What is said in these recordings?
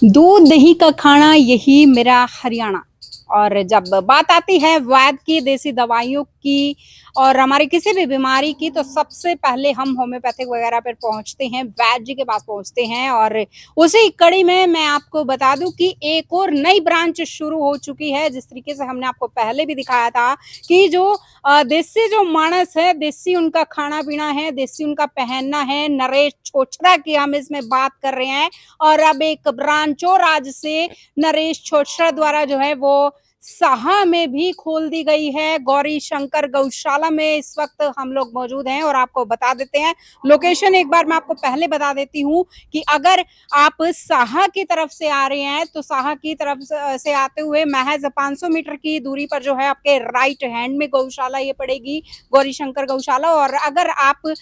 दूध दही का खाना यही मेरा हरियाणा। और जब बात आती है वैद्य की, देसी दवाइयों की और हमारी किसी भी बीमारी की, तो सबसे पहले हम होम्योपैथिक वगैरह पर पहुंचते हैं, वैद्य जी के पास पहुंचते हैं। और उसी कड़ी में मैं आपको बता दूं कि एक और नई ब्रांच शुरू हो चुकी है। जिस तरीके से हमने आपको पहले भी दिखाया था कि जो देसी जो मानस है, देसी उनका खाना पीना है, देसी उनका पहनना है, नरेश छोछरा की हम इसमें बात कर रहे हैं। और अब एक ब्रांच और आज से नरेश छोछरा द्वारा जो है वो साहा में भी खोल दी गई है। गौरी शंकर गौशाला में इस वक्त हम लोग मौजूद हैं और आपको बता देते हैं लोकेशन। एक बार मैं आपको पहले बता देती हूँ कि अगर आप साहा की तरफ से आ रहे हैं तो साहा की तरफ से आते हुए महज 500 मीटर की दूरी पर जो है आपके राइट हैंड में गौशाला ये पड़ेगी, गौरी शंकर गौशाला। और अगर आप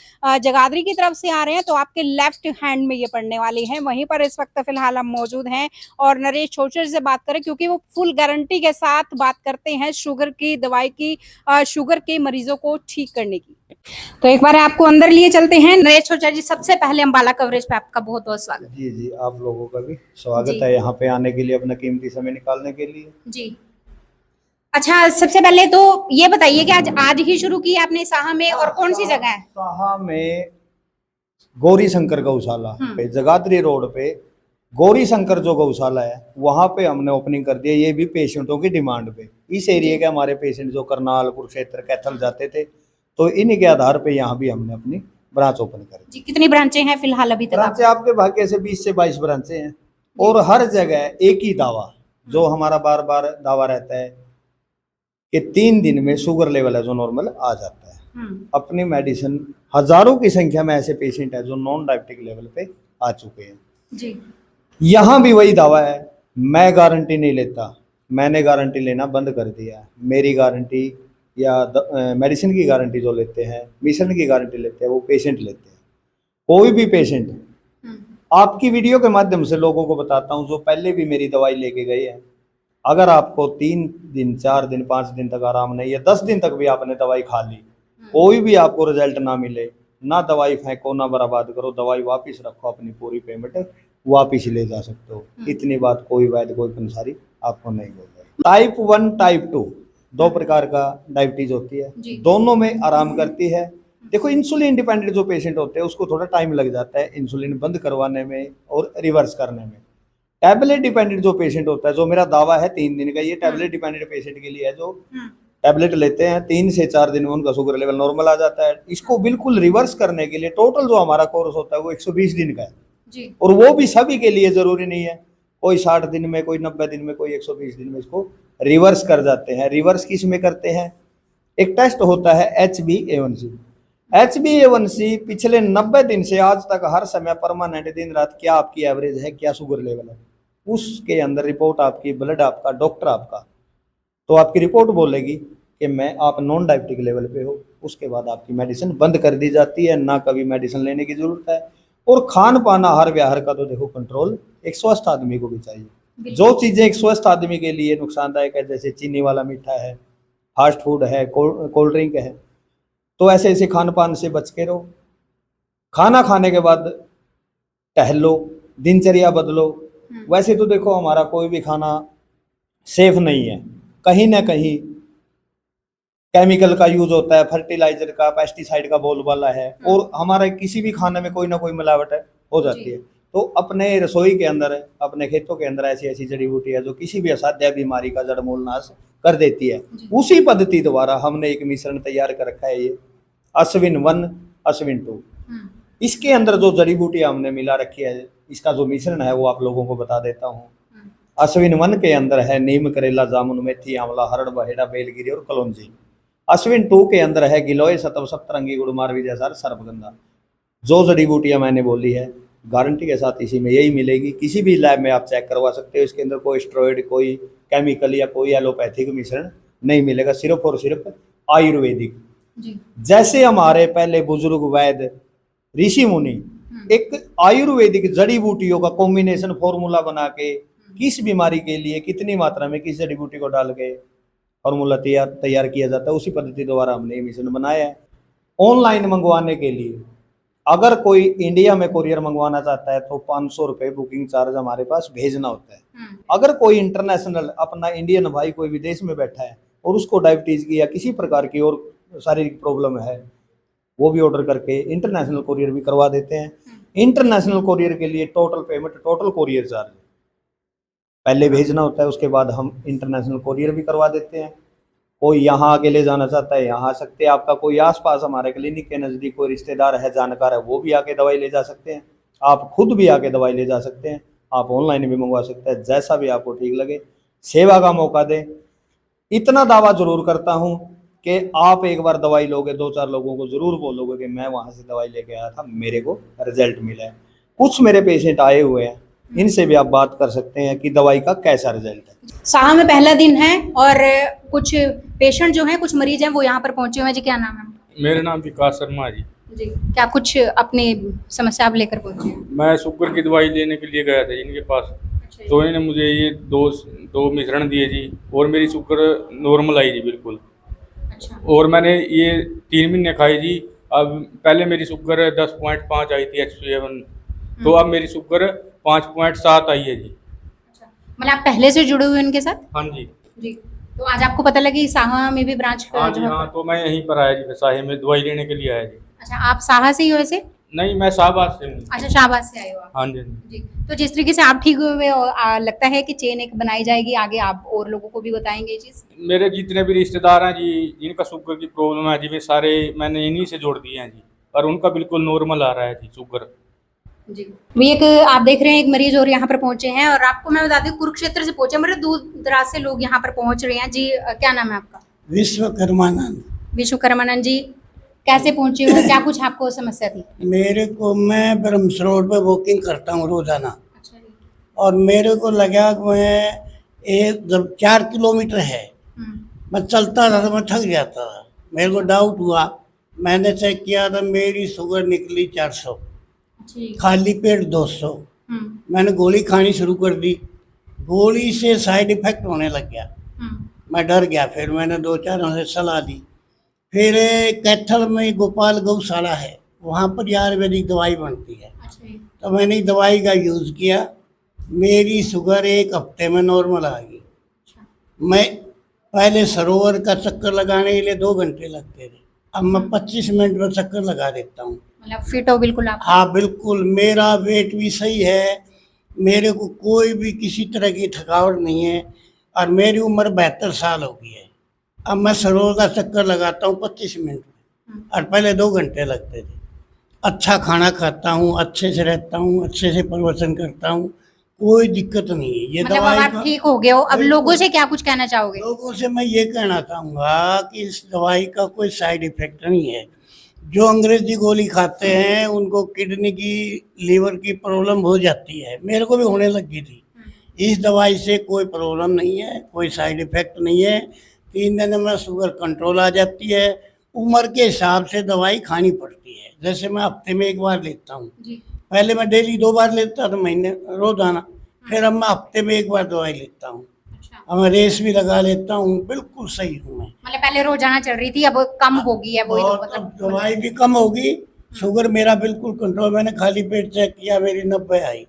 जगाधरी की तरफ से आ रहे हैं तो आपके लेफ्ट हैंड में ये पड़ने वाली है। वहीं पर इस वक्त फिलहाल हम मौजूद हैं और नरेश छोचर से बात करें क्योंकि वो फुल गारंटी के साथ बात करते हैं शुगर की दवाई की, शुगर के मरीजों को ठीक करने की। तो एक बार आपको अंदर लिए चलते हैं। नरेश छोचर जी, सबसे पहले अम्बाला कवरेज पे आपका बहुत बहुत स्वागत। जी जी, आप लोगों का भी स्वागत है यहाँ पे आने के लिए, अपना कीमती समय निकालने के लिए। जी, अच्छा, सबसे पहले तो ये बताइए कि आज ही शुरू की आपने साहा में और कौन सी जगह है? साहा में गौरी शंकर गौशाला पे, जगाधरी रोड पे गौरी शंकर जो गौशाला है वहां पे हमने ओपनिंग कर दिया। ये भी पेशेंटों की डिमांड पे। इस एरिया के हमारे पेशेंट जो करनाल, कुरुक्षेत्र, कैथल जाते थे, तो इन्हीं के आधार पे यहाँ भी हमने अपनी ब्रांच ओपन कर दी। जी, कितनी ब्रांचें हैं फिलहाल अभी तक? ब्रांचें आपके भाग्य से 20 से 22 ब्रांचें हैं और हर जगह एक ही दावा जो हमारा बार बार दावा रहता है कि 3 दिन में शुगर लेवल है जो नॉर्मल आ जाता है। अपनी मेडिसिन, हजारों की संख्या में ऐसे पेशेंट है जो नॉन डायबिटिक लेवल पे आ चुके हैं। जी, यहाँ भी वही दावा है, मैं गारंटी नहीं लेता, मैंने गारंटी लेना बंद कर दिया। मेरी गारंटी या मेडिसिन की गारंटी जो लेते हैं, मिश्रण की गारंटी लेते हैं, वो पेशेंट लेते हैं। कोई भी पेशेंट, आपकी वीडियो के माध्यम से लोगों को बताता हूँ जो पहले भी मेरी दवाई लेके गए हैं, अगर आपको 3 दिन, 4 दिन, 5 दिन तक आराम नहीं है, 10 दिन तक भी आपने दवाई खा ली, कोई भी आपको रिजल्ट ना मिले, ना दवाई फेंको, ना बर्बाद करो, दवाई वापस रखो, अपनी पूरी पेमेंट वापस ले जा सकते हो। इतनी बात कोई वैद्य, कोई पंसारी आपको नहीं बोलेगा। टाइप 1, टाइप 2 दो प्रकार का डायबिटीज होती है, दोनों में आराम करती है। देखो, इंसुलिन डिपेंडेंट जो पेशेंट होते हैं उसको थोड़ा टाइम लग जाता है इंसुलिन बंद करवाने में और रिवर्स करने में। टैबलेट डिपेंडेंट जो पेशेंट होता है, जो मेरा दावा है 3 दिन का, ये टैबलेट डिपेंडेंट पेशेंट के लिए है जो टैबलेट लेते हैं 3 से 4 दिन में उनका शुगर लेवल नॉर्मल आ जाता है। इसको बिल्कुल रिवर्स करने के लिए टोटल जो हमारा कोर्स होता है वो 120 दिन का है जी। और वो भी सभी के लिए जरूरी नहीं है, कोई 60 दिन में, कोई 90 दिन में, कोई 120 दिन में इसको रिवर्स कर जाते हैं। रिवर्स किस में करते हैं? एक टेस्ट होता है HbA1c। HbA1c पिछले 90 दिन से आज तक हर समय परमानेंट दिन रात क्या आपकी एवरेज है, क्या शुगर लेवल है, उसके अंदर रिपोर्ट आपकी, ब्लड आपका, डॉक्टर आपका, तो आपकी रिपोर्ट बोलेगी कि मैं आप नॉन डायबिटिक लेवल पे हो। उसके बाद आपकी मेडिसिन बंद कर दी जाती है, ना कभी मेडिसिन लेने की जरूरत है। और खान पान, आहार व्यवहार का तो देखो कंट्रोल एक स्वस्थ आदमी को भी चाहिए। जो चीजें एक स्वस्थ आदमी के लिए नुकसानदायक है, जैसे चीनी वाला मीठा है, फास्ट फूड है, कोल्ड ड्रिंक है, तो ऐसे ऐसे खान पान से बच के रहो। खाना खाने के बाद टहलो, दिनचर्या बदलो। वैसे तो देखो हमारा कोई भी खाना सेफ नहीं है, कहीं ना कहीं केमिकल का यूज होता है, फर्टिलाइजर का, पेस्टिसाइड का बोलबाला है, और हमारा किसी भी खाने में कोई ना कोई मिलावट हो जाती है। तो अपने रसोई के अंदर, अपने खेतों के अंदर ऐसी ऐसी जड़ी बूटी है जो किसी भी असाध्य बीमारी का जड़ मूल नाश कर देती है। उसी पद्धति द्वारा हमने एक मिश्रण तैयार कर रखा है, ये अश्विन 1, अश्विन 2। इसके अंदर जो जड़ी बूटी हमने मिला रखी है, इसका जो मिश्रण है वो आप लोगों को बता देता हूँ। अश्विन 1 के अंदर है नीम, करेला, जामुन, मेथी, आंवला, हरड़, बहेड़ा, बेलगिरी और कलौंजी। अश्विन 2 के अंदर है गिलोय, सतव, सप्तरंगी, गुड़मार, विजयसार, सर्पगंधा। जो जड़ी बूटियां मैंने बोली है गारंटी के साथ इसी में यही मिलेगी। किसी भी लैब में आप चेक करवा सकते हो, इसके अंदर कोई स्टेरॉइड, कोई केमिकल या कोई एलोपैथिक मिश्रण नहीं मिलेगा, सिर्फ और सिर्फ आयुर्वेदिक जी। जैसे हमारे पहले बुजुर्ग वैद्य, ऋषि मुनि एक आयुर्वेदिक जड़ी बूटियों का कॉम्बिनेशन फॉर्मूला बना के किस बीमारी के लिए कितनी मात्रा में किस जड़ी बूटी को डाल के फॉर्मूला तैयार किया जाता है, उसी पद्धति द्वारा हमने ये मिश्रण बनाया है। ऑनलाइन मंगवाने के लिए अगर कोई इंडिया में कोरियर मंगवाना चाहता है तो 500 रुपये बुकिंग चार्ज हमारे पास भेजना होता है। अगर कोई इंटरनेशनल अपना इंडियन भाई कोई विदेश में बैठा है और उसको डायबिटीज की या किसी प्रकार की और शारीरिक प्रॉब्लम है, वो भी ऑर्डर करके इंटरनेशनल कोरियर भी करवा देते हैं। इंटरनेशनल कोरियर के लिए total payment, total courier charge पहले भेजना होता है, उसके बाद हम इंटरनेशनल कोरियर भी करवा देते हैं। कोई यहाँ आके ले जाना चाहता है यहाँ आ सकते हैं। आपका कोई आसपास हमारे क्लिनिक के नज़दीक कोई रिश्तेदार है, जानकार है, वो भी आके दवाई ले जा सकते हैं। आप खुद भी आके दवाई ले जा सकते हैं। आप ऑनलाइन भी मंगवा सकते हैं, जैसा भी आपको ठीक लगे। सेवा का मौका दें। इतना दावा जरूर करता हूँ कि आप एक बार दवाई लोगे, 2-4 लोगों को जरूर बोलोगे कि मैं वहाँ से दवाई लेके आया था, मेरे को रिजल्ट मिला है। कुछ मेरे पेशेंट आए हुए हैं, इनसे भी आप बात कर सकते हैं कि दवाई का कैसा रिजल्ट है। साहा में पहला दिन है और कुछ पेशेंट जो हैं, कुछ मरीज हैं, वो यहाँ पर पहुंचे हुए हैं। जी क्या नाम है आपका? मेरा नाम विकास शर्मा जी। जी क्या कुछ अपनी समस्या आप लेकर पहुंचे हैं? मैं शुगर की दवाई लेने के लिए गया था इनके पास। अच्छा तो इन्होंने मुझे ये दो मिश्रण दिए जी, और मेरी शुगर नॉर्मल आई जी बिल्कुल। अच्छा और मैंने ये 3 महीने खाई जी। अब पहले मेरी शुगर 10.5 आई थी HbA1, तो अब मेरी शुगर 5.7 आई है जी। अच्छा मतलब आप पहले से जुड़े हुए इनके साथ? हाँ जी। जी तो आज आपको पता लगी साहा में भी ब्रांच हाँ जो जी है? हाँ, तो मैं यहीं पर आया जी, साहे में दवाई लेने के लिए आया जी। अच्छा आप साहा से ही हो वैसे? नहीं, मैं शाहबाद से हूँ। अच्छा शाहबाद से आए हो आप। हाँ जी हाँ जी। जी तो जिस तरीके से आप ठीक हुए हो, लगता है कि चेन एक बनाई जाएगी आगे, आप और लोगों को भी बताएंगे ये चीज़? मेरे जितने भी रिश्तेदार हैं जी, जिनका शुगर की प्रॉब्लम है जी, वे सारे मैंने इन्हीं से जोड़ दिए हैं जी, और उनका बिल्कुल नॉर्मल आ रहा है जी शुगर। जी भी एक आप देख रहे हैं एक मरीज और यहाँ पर पहुंचे हैं, और आपको मैं बता दूं कुरुक्षेत्र से पहुंचे, मेरे दूर दराज से लोग यहाँ पर पहुंच रहे हैं। जी क्या नाम है आपका? विश्वकर्मानंद। विश्वकर्मानंद जी कैसे पहुंचे हो, क्या कुछ आपको समस्या थी? मेरे को, मैं ब्रह्मस रोड पे वॉकिंग करता हूँ रोजाना, अच्छा जी। और मेरे को लगा कि मैं जब 4 किलोमीटर है, मैं चलता था तो मैं थक जाता था। मेरे को डाउट हुआ, मैंने चेक किया था, मेरी शुगर निकली 400, जी खाली पेट 200। मैंने गोली खानी शुरू कर दी, गोली से साइड इफेक्ट होने लग गया। मैं डर गया, फिर मैंने 2-4 से सलाह ली। फिर कैथल में गोपाल गौशाला है, वहाँ पर आयुर्वेदिक दवाई बनती है, अच्छा जी। तो मैंने दवाई का यूज़ किया। मेरी शुगर 1 हफ्ते में नॉर्मल आ गई। अच्छा मैं पहले सरोवर का चक्कर लगाने के लिए 2 घंटे लगते थे, अब मैं 25 मिनट में चक्कर लगा देता हूँ। मतलब फिट हो बिल्कुल आप? हाँ बिल्कुल, मेरा वेट भी सही है, मेरे को कोई भी किसी तरह की थकावट नहीं है, और मेरी उम्र 72 साल हो गई है। अब मैं सरोवर का चक्कर लगाता हूँ 25 मिनट में, और पहले 2 घंटे लगते थे। अच्छा खाना खाता हूँ, अच्छे से रहता हूँ, अच्छे से प्रवचन करता हूँ, कोई दिक्कत नहीं है। ये मतलब अब दवाई आप का, ठीक हो गए हो, अब लोगों से क्या कुछ कहना चाहोगे? लोगों से मैं ये कहना चाहूँगा कि इस दवाई का कोई साइड इफेक्ट नहीं है। जो अंग्रेजी गोली खाते हैं उनको किडनी की, लीवर की प्रॉब्लम हो जाती है, मेरे को भी होने लगी थी। इस दवाई से कोई प्रॉब्लम नहीं है, कोई साइड इफेक्ट नहीं है। 3 दिन में शुगर कंट्रोल आ जाती है। उम्र के हिसाब से दवाई खानी पड़ती है। जैसे मैं हफ्ते में 1 बार लेता हूँ, जी पहले मैं डेली 2 बार लेता था, महीने रोजाना, फिर अब मैं हफ्ते में 1 बार दवाई लेता हूँ। अच्छा अब मैं रेस भी लगा लेता हूँ, बिल्कुल सही हूँ मैं। मतलब पहले रोजाना चल रही थी, अब कम हो गई है, वही तो और अब मतलब। दवाई भी कम होगी, शुगर मेरा बिल्कुल कंट्रोल। मैंने खाली पेट चेक किया, मेरी 90 आई।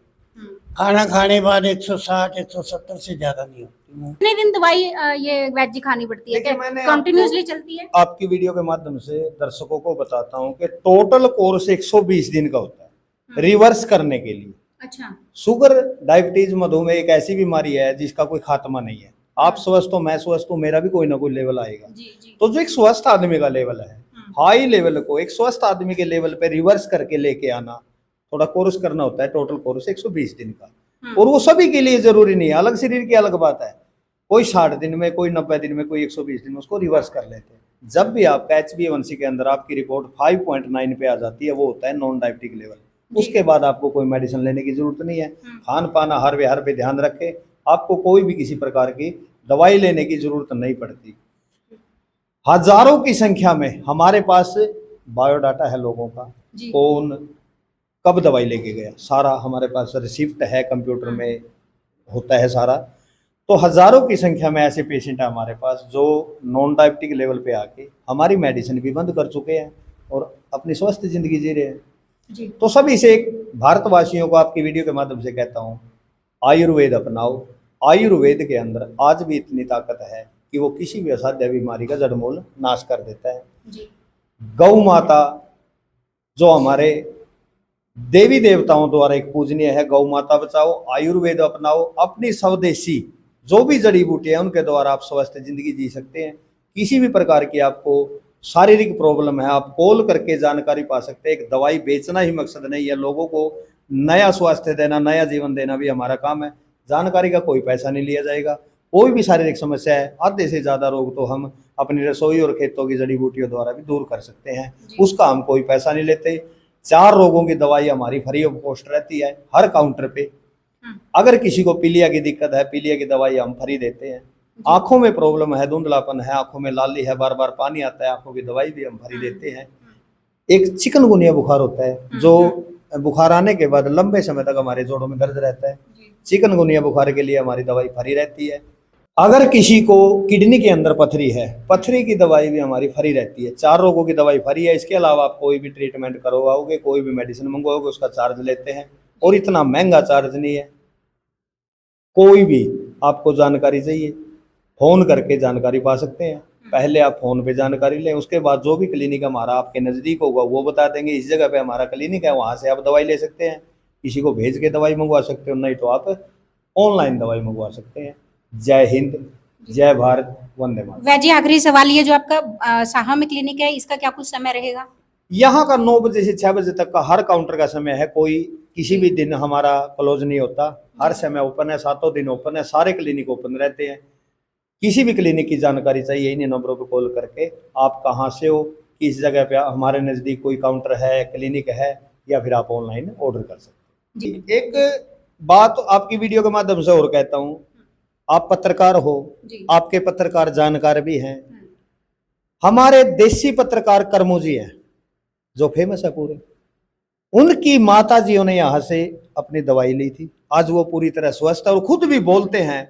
खाना खाने बाद 160-170 से ज्यादा नहीं होती। कितने दिन दवाई ये वेज जी खानी पड़ती है? देखिए, क्या मैंने कंटिन्यूअसली चलती है? आपकी वीडियो के माध्यम से दर्शकों को बताता हूँ कि टोटल कोर्स 120 दिन का होता है रिवर्स करने के लिए। अच्छा शुगर, डायबिटीज, मधुमेह एक ऐसी बीमारी है जिसका कोई खात्मा नहीं है। आप स्वस्थ हो, मैं स्वस्थ हूँ, मेरा भी कोई ना कोई लेवल आएगा। जी जी। तो जो एक स्वस्थ आदमी का लेवल है, हाई लेवल को एक स्वस्थ आदमी के लेवल पे रिवर्स करके लेके आना, थोड़ा कोर्स करना होता है। टोटल कोर्स 120 दिन का, और वो सभी के लिए जरूरी नहीं है। अलग शरीर की अलग बात है, कोई 60 दिन में, कोई 90 दिन में, कोई 120 दिन में उसको रिवर्स कर लेते हैं। जब भी आपका HbA1c के अंदर आपकी रिपोर्ट 5.9 पे आ जाती है, वो होता है नॉन डायबिटिक लेवल। उसके बाद आपको कोई मेडिसिन लेने की जरूरत नहीं है। खान पान, आहार विहार पे ध्यान रखें, आपको कोई भी किसी प्रकार की दवाई लेने की जरूरत नहीं पड़ती। हजारों की संख्या में हमारे पास बायोडाटा है लोगों का, जी। कौन कब दवाई लेके गया, सारा हमारे पास रिसिप्ट है, कंप्यूटर में होता है सारा। तो हजारों की संख्या में ऐसे पेशेंट है हमारे पास जो नॉन डायबिटिक लेवल पे आके हमारी मेडिसिन भी बंद कर चुके हैं और अपनी स्वस्थ जिंदगी जी रहे हैं। जी तो सभी से एक भारतवासियों को आपकी वीडियो के माध्यम से कहता हूँ, आयुर्वेद अपनाओ। आयुर्वेद के अंदर आज भी इतनी ताकत है कि वो किसी भी असाध्य बीमारी का जड़मूल नाश कर देता है। जी गौ माता जो हमारे देवी देवताओं द्वारा एक पूजनीय है, गौ माता बचाओ, आयुर्वेद अपनाओ, अपनी स्वदेशी जो भी जड़ी बूटियां हैं उनके द्वारा आप स्वस्थ जिंदगी जी सकते हैं। किसी भी प्रकार की आपको शारीरिक प्रॉब्लम है, आप कॉल करके जानकारी पा सकते हैं। एक दवाई बेचना ही मकसद नहीं है, लोगों को नया स्वास्थ्य देना, नया जीवन देना भी हमारा काम है। जानकारी का कोई पैसा नहीं लिया जाएगा। कोई भी शारीरिक समस्या है, आधे से ज़्यादा रोग तो हम अपनी रसोई और खेतों की जड़ी बूटियों द्वारा भी दूर कर सकते हैं, उसका हम कोई पैसा नहीं लेते। 4 रोगों की दवाई हमारी फ्री ऑफ कॉस्ट रहती है हर काउंटर पे। अगर किसी को पीलिया की दिक्कत है, पीलिया की दवाई हम फ्री देते हैं। आंखों में प्रॉब्लम है, धुंधलापन है, आंखों में लाली है, बार बार पानी आता है, आंखों की दवाई भी हम फ्री देते हैं। एक चिकनगुनिया बुखार होता है जो बुखार आने के बाद लंबे समय तक हमारे जोड़ों में दर्द रहता है, चिकनगुनिया बुखार के लिए हमारी दवाई फ्री रहती है। अगर किसी को किडनी के अंदर पथरी है, पथरी की दवाई भी हमारी फ्री रहती है। 4 रोगों की दवाई फ्री है। इसके अलावा आप कोई भी ट्रीटमेंट करवाओगे, कोई भी मेडिसिन मंगवाओगे, उसका चार्ज लेते हैं और इतना महंगा चार्ज नहीं है। कोई भी आपको जानकारी चाहिए, फोन करके जानकारी पा सकते हैं। पहले आप फोन पे जानकारी लें, उसके बाद जो भी क्लिनिक हमारा आपके नज़दीक होगा वो बता देंगे, इस जगह पे हमारा क्लिनिक है, वहाँ से आप दवाई ले सकते हैं। किसी को भेज के दवाई मंगवा सकते हो, नहीं तो आप ऑनलाइन दवाई मंगवा सकते हैं। जय हिंद, जय भारत, वंदे मातरम। वैद जी, आखिरी सवाल, ये जो आपका साहा में क्लिनिक है, इसका क्या कुछ समय रहेगा? यहाँ का 9 बजे से 6 बजे तक का हर काउंटर का समय है। कोई किसी भी दिन हमारा क्लोज नहीं होता, हर समय ओपन है, 7 दिन ओपन है, सारे क्लिनिक ओपन रहते हैं। किसी भी क्लिनिक की जानकारी चाहिए इन्हीं नंबरों पर कॉल करके, आप कहाँ से हो, किस जगह पे हमारे नज़दीक कोई काउंटर है, क्लिनिक है, या फिर आप ऑनलाइन ऑर्डर कर सकते हैं। एक बात आपकी वीडियो के माध्यम से और कहता हूँ, आप पत्रकार हो, आपके पत्रकार जानकार भी हैं। हमारे देसी पत्रकार करमू जी हैं जो फेमस है पूरे, उनकी माता जियों ने यहाँ से अपनी दवाई ली थी, आज वो पूरी तरह स्वस्थ है और खुद भी बोलते हैं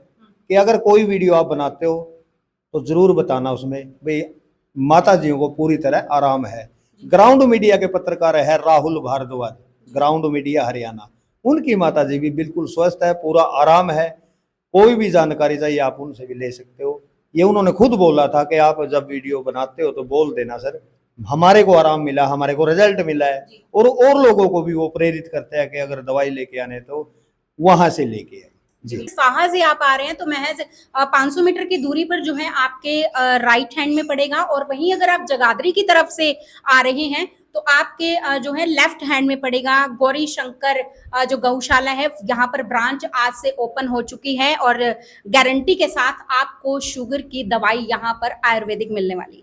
कि अगर कोई वीडियो आप बनाते हो तो जरूर बताना उसमें भाई माता जियों को पूरी तरह आराम है। ग्राउंड मीडिया के पत्रकार है राहुल भारद्वाज, ग्राउंड मीडिया हरियाणा, उनकी माता जी भी बिल्कुल स्वस्थ है, पूरा आराम है। कोई भी जानकारी चाहिए आप उनसे भी ले सकते हो। ये उन्होंने खुद बोला था कि आप जब वीडियो बनाते हो तो बोल देना सर, हमारे को आराम मिला, हमारे को रिजल्ट मिला है, और लोगों को भी वो प्रेरित करते हैं कि अगर दवाई लेके आने तो वहां से लेके आए। जी, साहा से आप आ रहे हैं तो महज 500 मीटर की दूरी पर जो है आपके राइट हैंड में पड़ेगा, और वहीं अगर आप जगाधरी की तरफ से आ रहे हैं तो आपके जो है लेफ्ट हैंड में पड़ेगा गौरी शंकर जो गौशाला है। यहाँ पर ब्रांच आज से ओपन हो चुकी है और गारंटी के साथ आपको शुगर की दवाई यहाँ पर आयुर्वेदिक मिलने वाली है।